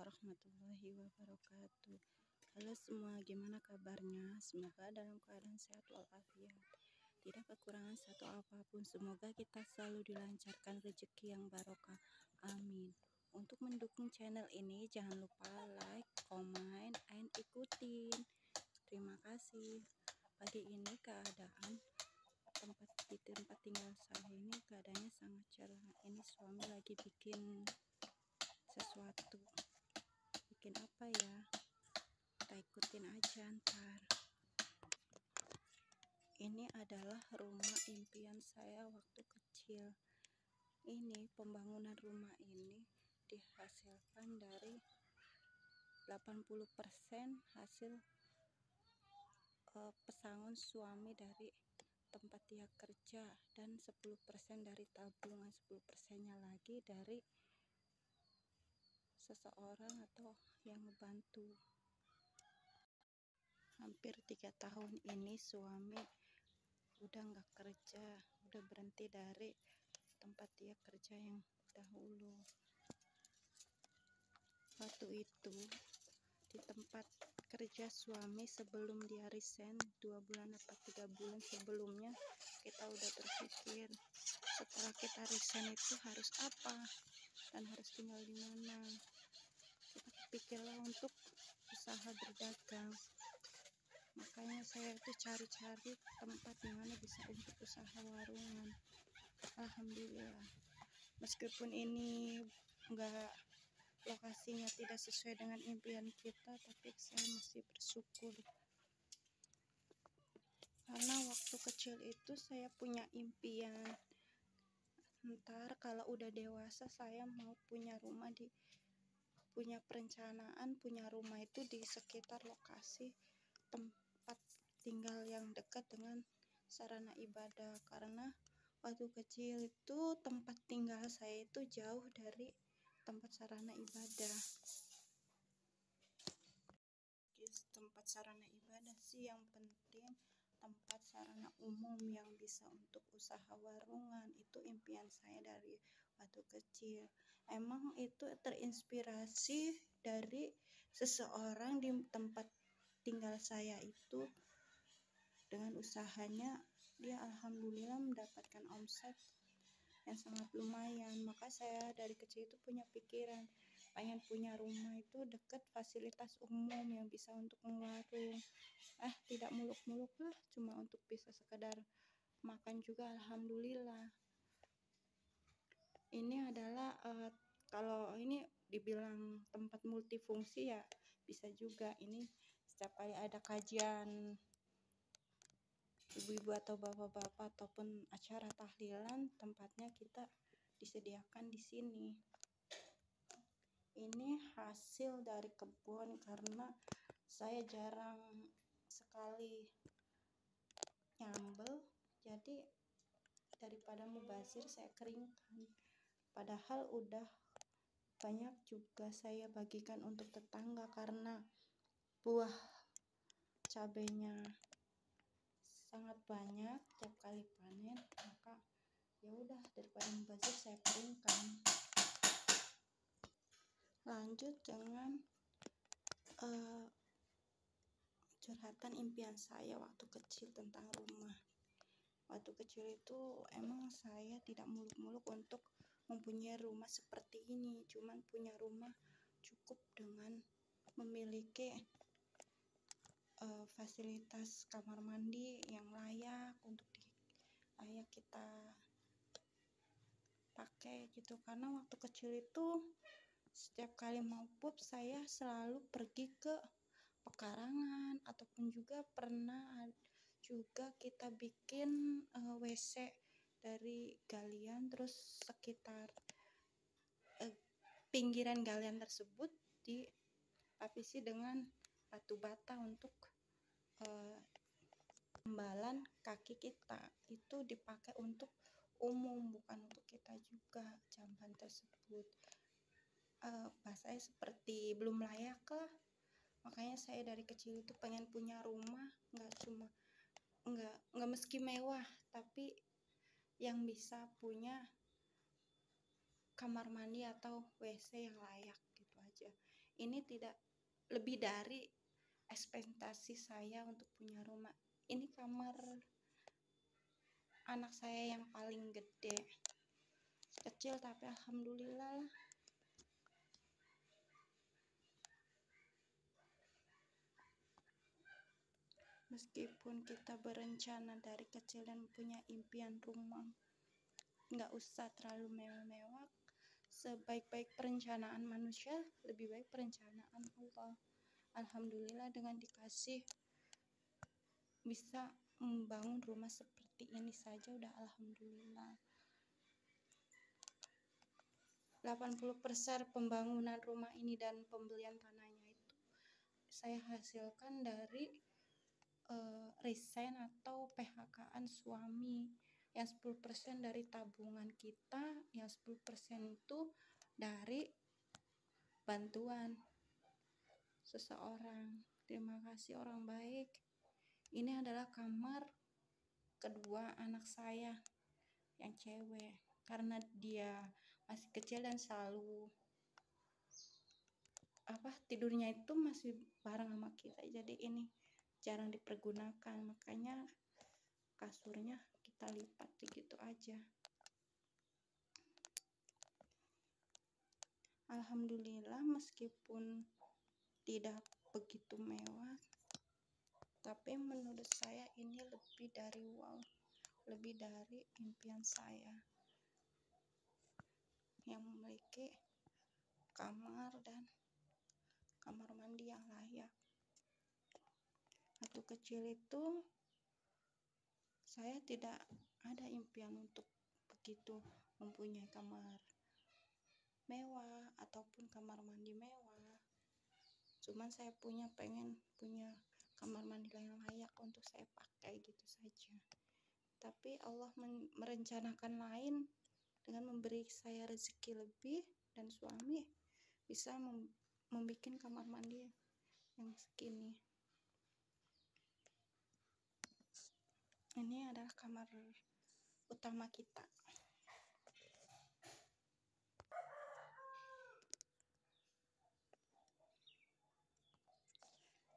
warahmatullahi wabarakatuh. Halo semua, gimana kabarnya? Semoga dalam keadaan sehat walafiat, tidak kekurangan satu apapun. Semoga kita selalu dilancarkan rezeki yang barokah. Amin. Untuk mendukung channel ini, jangan lupa like, comment, and ikutin. Terima kasih. Pagi ini keadaan di tempat tinggal saya ini keadaannya sangat cerah. Ini suami lagi bikin sesuatu. Bikin apa ya? Kita ikutin aja ntar. Ini adalah rumah impian saya waktu kecil. Ini pembangunan rumah ini dihasilkan dari 80% hasil pesangon suami dari tempat dia kerja, dan 10% dari tabungan, 10%-nya lagi dari seseorang atau yang membantu. Hampir 3 tahun ini suami udah nggak kerja, udah berhenti dari tempat dia kerja yang dahulu. Waktu itu di tempat kerja suami sebelum dia resign 2 bulan atau 3 bulan sebelumnya, kita udah berpikir setelah kita resign itu harus apa dan harus tinggal di mana. Kita pikirlah untuk usaha berdagang. Makanya saya itu cari-cari tempat yang mana bisa untuk usaha warungan. Alhamdulillah, meskipun ini enggak, lokasinya tidak sesuai dengan impian kita, tapi saya masih bersyukur. Karena waktu kecil itu saya punya impian, ntar kalau udah dewasa saya mau punya rumah punya perencanaan punya rumah itu di sekitar lokasi tempat tinggal yang dekat dengan sarana ibadah. Karena waktu kecil itu tempat tinggal saya itu jauh dari tempat sarana ibadah. Tempat sarana ibadah sih yang penting, tempat sarana umum yang bisa untuk usaha warungan itu impian saya dari waktu kecil. Emang itu terinspirasi dari seseorang di tempat tinggal saya itu. Dengan usahanya dia alhamdulillah mendapatkan omset yang sangat lumayan. Maka saya dari kecil itu punya pikiran pengen punya rumah itu dekat fasilitas umum yang bisa untuk warung. Tidak muluk-muluk lah, cuma untuk bisa sekedar makan juga alhamdulillah. Ini adalah kalau ini dibilang tempat multifungsi ya bisa juga. Ini setiap kali ada kajian ibu-ibu atau bapak-bapak ataupun acara tahlilan, tempatnya kita disediakan di sini. Ini hasil dari kebun, karena saya jarang sekali nyambel, jadi daripada mubazir saya keringkan. Padahal udah banyak juga saya bagikan untuk tetangga, karena buah cabenya sangat banyak tiap kali panen. Maka ya udah, daripada mubazir saya keringkan. Lanjut dengan curhatan impian saya waktu kecil tentang rumah. Waktu kecil itu emang saya tidak muluk-muluk untuk mempunyai rumah seperti ini, cuman punya rumah cukup dengan memiliki fasilitas kamar mandi yang layak untuk layak kita pakai gitu. Karena waktu kecil itu setiap kali mau pup saya selalu pergi ke pekarangan, ataupun juga pernah juga kita bikin WC dari galian, terus sekitar pinggiran galian tersebut dilapisi dengan batu bata untuk tembalan kaki kita. Itu dipakai untuk umum, bukan untuk kita juga jamban tersebut. Bahasanya seperti belum layak lah. Makanya saya dari kecil itu pengen punya rumah, nggak meski mewah, tapi yang bisa punya kamar mandi atau WC yang layak gitu aja. Ini tidak lebih dari ekspektasi saya untuk punya rumah. Ini kamar anak saya yang paling gede, kecil tapi alhamdulillah lah. Meskipun kita berencana dari kecil dan punya impian rumah, nggak usah terlalu mewah-mewah. Sebaik-baik perencanaan manusia, lebih baik perencanaan Allah. Alhamdulillah dengan dikasih bisa membangun rumah seperti ini saja udah alhamdulillah. 80% pembangunan rumah ini dan pembelian tanahnya itu saya hasilkan dari resign atau PHK-an suami. Yang 10% dari tabungan kita, yang 10% itu dari bantuan seseorang. Terima kasih orang baik. Ini adalah kamar kedua anak saya yang cewek, karena dia masih kecil dan selalu tidurnya itu masih bareng sama kita, jadi ini jarang dipergunakan, makanya kasurnya kita lipat gitu aja. Alhamdulillah meskipun tidak begitu mewah, tapi menurut saya ini lebih dari wow, lebih dari impian saya yang memiliki kamar dan kamar mandi yang layak. Waktu kecil itu saya tidak ada impian untuk begitu mempunyai kamar mewah ataupun kamar mandi mewah. Cuman saya pengen punya kamar mandi yang layak untuk saya pakai gitu saja. Tapi Allah merencanakan lain dengan memberi saya rezeki lebih dan suami bisa membuat kamar mandi yang segini. Ini adalah kamar utama kita.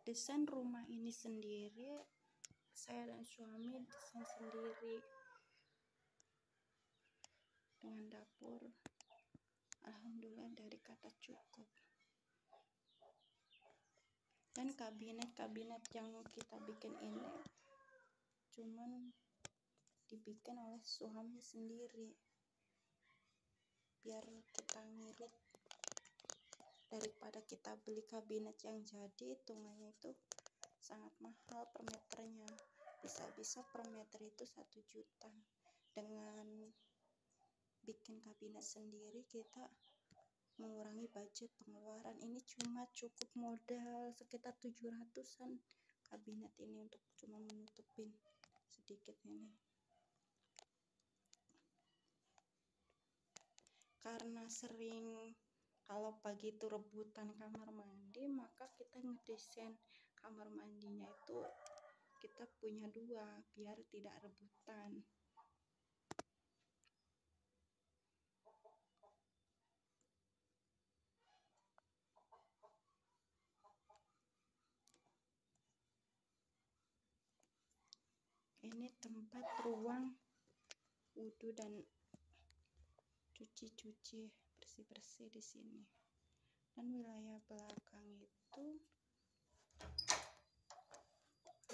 Desain rumah ini sendiri saya dan suami desain sendiri, dengan dapur alhamdulillah dari kata cukup, dan kabinet yang kita bikin ini cuman dibikin oleh suami sendiri biar kita ngirit, daripada kita beli kabinet yang jadi hitungannya itu sangat mahal per meternya, bisa-bisa per meter itu 1 juta. Dengan bikin kabinet sendiri kita mengurangi budget pengeluaran. Ini cuma cukup modal sekitar 700-an kabinet ini untuk cuma menutupin sedikit ini. Karena sering kalau pagi itu rebutan kamar mandi, maka kita ngedesain kamar mandinya itu kita punya 2 biar tidak rebutan. Ini tempat ruang wudhu dan cuci-cuci, bersih-bersih di sini. Dan wilayah belakang itu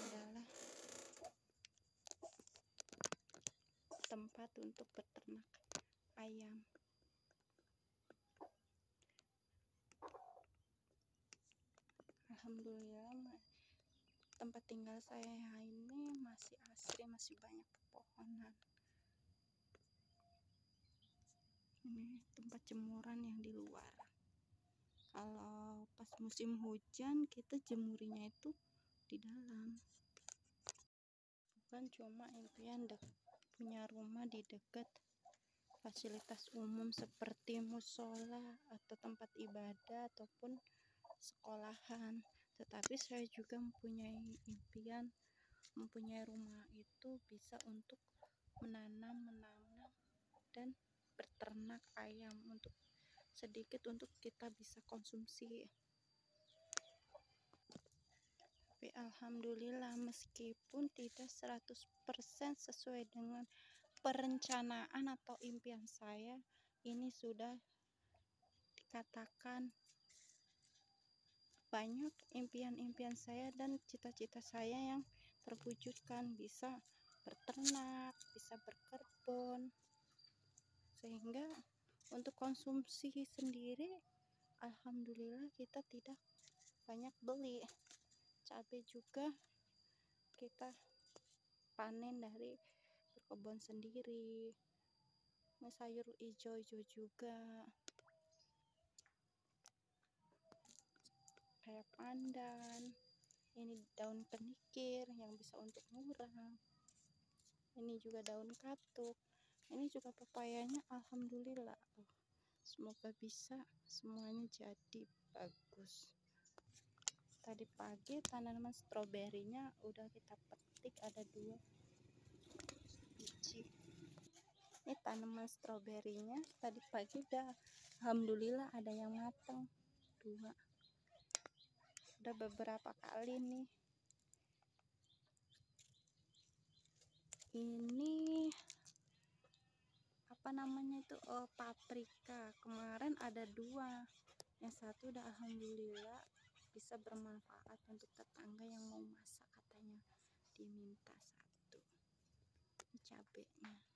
adalah tempat untuk beternak ayam. Alhamdulillah tempat tinggal saya ini masih asri, masih banyak pepohonan. Ini tempat jemuran yang di luar. Kalau pas musim hujan kita jemurinya itu di dalam. Bukan cuma impian punya rumah di dekat fasilitas umum seperti musola atau tempat ibadah ataupun sekolahan, tetapi saya juga mempunyai impian mempunyai rumah itu bisa untuk menanam dan berternak ayam, untuk sedikit untuk kita bisa konsumsi Tapi alhamdulillah meskipun tidak 100% sesuai dengan perencanaan atau impian saya, ini sudah dikatakan banyak impian-impian saya dan cita-cita saya yang terwujudkan, bisa berternak, bisa berkebun, sehingga untuk konsumsi sendiri alhamdulillah kita tidak banyak beli. Cabai juga kita panen dari berkebun sendiri, sayur hijau-hijau juga kayak pandan, ini daun kenikir yang bisa untuk murah, ini juga daun katuk, ini juga pepayanya alhamdulillah. Semoga bisa semuanya jadi bagus. Tadi pagi tanaman stroberinya udah kita petik, ada 2 biji. Ini tanaman stroberinya tadi pagi udah alhamdulillah ada yang matang 2. Udah beberapa kali nih. Ini apa namanya itu, paprika. Kemarin ada 2, yang satu udah alhamdulillah bisa bermanfaat untuk tetangga yang mau masak, katanya diminta 1. Ini cabenya.